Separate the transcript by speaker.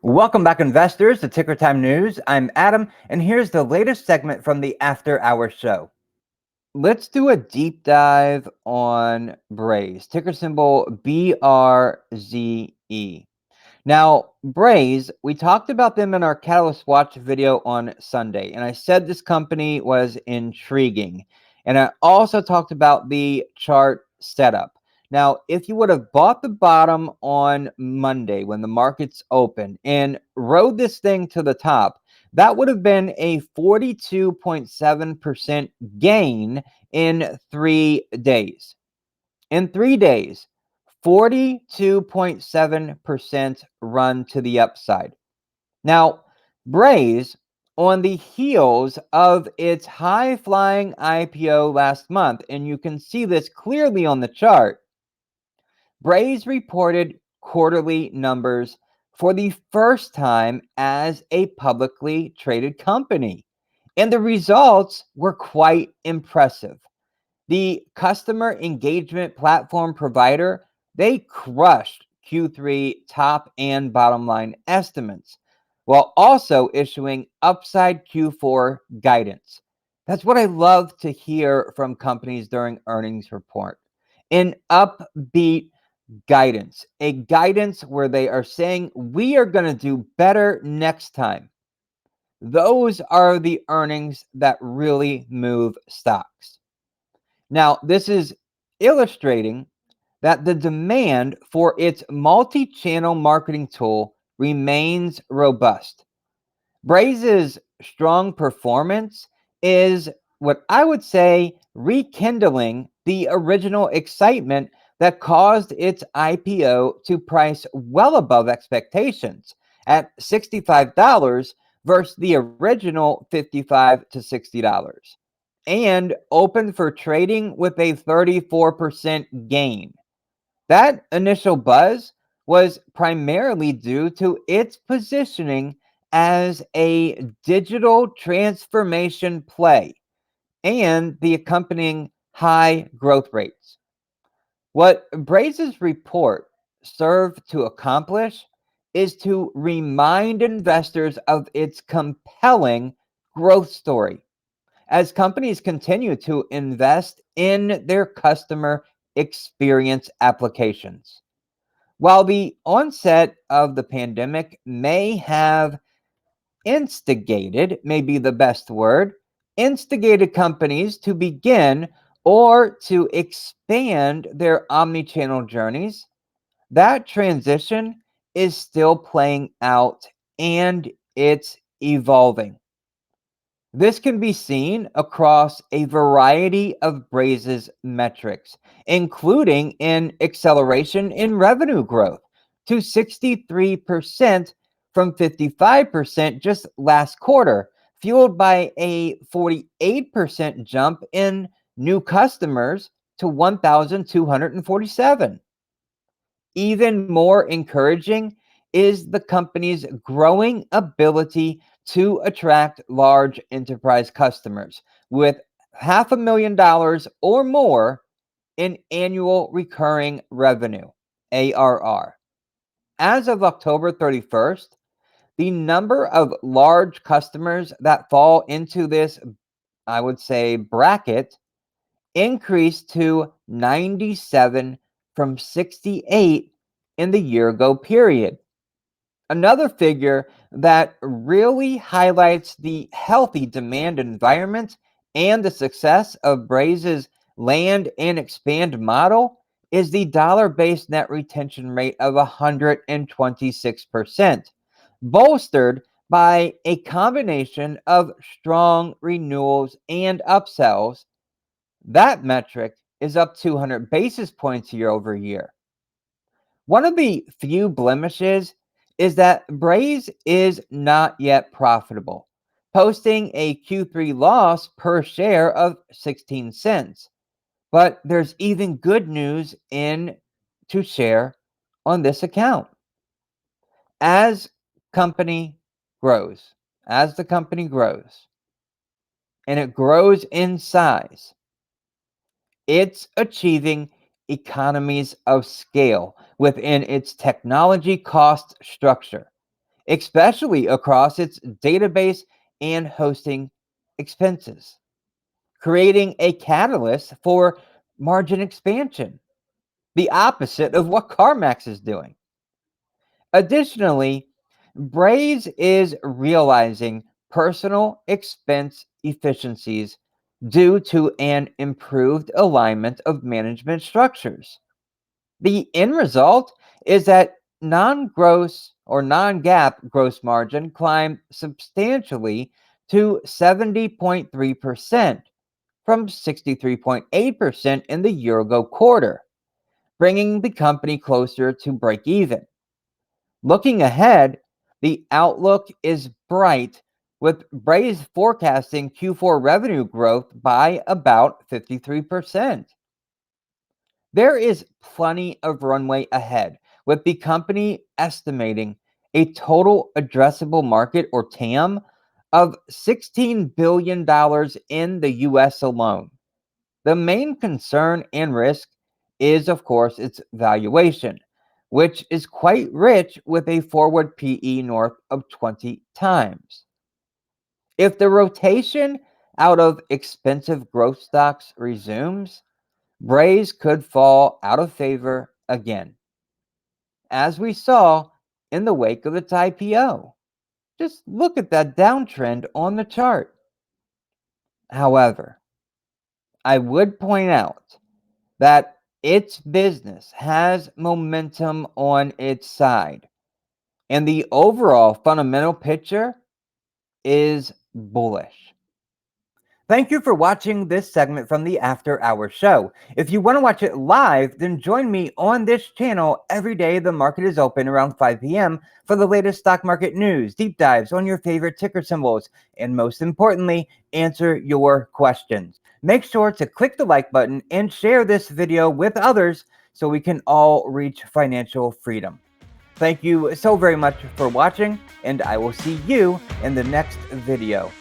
Speaker 1: Welcome back, investors, to Ticker Time News. I'm Adam, and here's the latest segment from the After Hour Show. Let's do a deep dive on Braze, ticker symbol BRZE. Now, Braze, we talked about them in our Catalyst Watch video on Sunday, and I said this company was intriguing. And I also talked about the chart setup. Now, if you would have bought the bottom on Monday when the markets open and rode this thing to the top, that would have been a 42.7% gain in 3 days. In 3 days, 42.7% run to the upside. Now, Braze, on the heels of its high-flying IPO last month, and you can see this clearly on the chart, Braze reported quarterly numbers for the first time as a publicly traded company, and the results were quite impressive. The customer engagement platform provider, they crushed Q3 top and bottom line estimates while also issuing upside Q4 guidance. That's what I love to hear from companies during earnings report. An upbeat guidance, a guidance where they are saying we are going to do better next time. Those are the earnings that really move stocks. Now, this is illustrating that the demand for its multi-channel marketing tool remains robust. Braze's strong performance is what I would say rekindling the original excitement that caused its IPO to price well above expectations at $65 versus the original $55 to $60, and opened for trading with a 34% gain. That initial buzz was primarily due to its positioning as a digital transformation play and the accompanying high growth rates. What Braze's report served to accomplish is to remind investors of its compelling growth story as companies continue to invest in their customer experience applications. While the onset of the pandemic may have instigated, may be the best word, instigated companies to begin or to expand their omnichannel journeys, that transition is still playing out and it's evolving. This can be seen across a variety of Braze's metrics, including in acceleration in revenue growth to 63% from 55% just last quarter, fueled by a 48% jump in new customers to 1,247. Even more encouraging is the company's growing ability to attract large enterprise customers with $500,000 or more in annual recurring revenue, ARR. As of October 31st, the number of large customers that fall into this, I would say, bracket increased to 97 from 68 in the year ago period. Another figure that really highlights the healthy demand environment and the success of Braze's land and expand model is the dollar-based net retention rate of 126%, bolstered by a combination of strong renewals and upsells. That metric is up 200 basis points year over year. One of the few blemishes is that Braze is not yet profitable, posting a Q3 loss per share of 16 cents. But there's even good news in to share on this account. As company grows, as the company grows, and it grows in size, it's achieving economies of scale within its technology cost structure. especially across its database and hosting expenses, creating a catalyst for margin expansion, the opposite of what CarMax is doing. Additionally, Braze is realizing personal expense efficiencies due to an improved alignment of management structures. The end result is that non-gross or non-GAAP gross margin climbed substantially to 70.3% from 63.8% in the year-ago quarter, bringing the company closer to break even. Looking ahead, the outlook is bright, with Braze forecasting Q4 revenue growth by about 53%. There is plenty of runway ahead, with the company estimating a total addressable market, or TAM, of $16 billion in the US alone. The main concern and risk is, of course, its valuation, which is quite rich with a forward PE north of 20 times. If the rotation out of expensive growth stocks resumes, Braze could fall out of favor again, as we saw in the wake of its IPO. Just look at that downtrend on the chart. However, I would point out that its business has momentum on its side, and the overall fundamental picture is bullish. Thank you for watching this segment from the After Hours Show. If you want to watch it live, then join me on this channel every day the market is open around 5 p.m. for the latest stock market news, deep dives on your favorite ticker symbols, and most importantly, answer your questions. Make sure to click the like button and share this video with others so we can all reach financial freedom. Thank you so very much for watching, and I will see you in the next video.